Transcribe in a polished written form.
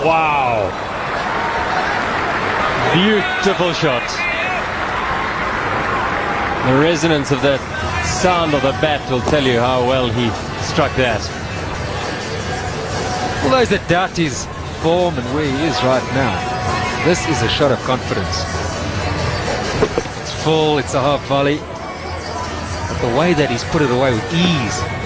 Wow. Beautiful shot. The resonance of that sound of the bat will tell you how well he struck that. All those that doubt his form and where he is right now, this is a shot of confidence. It's full, it's a half volley, but the way that he's put it away with ease.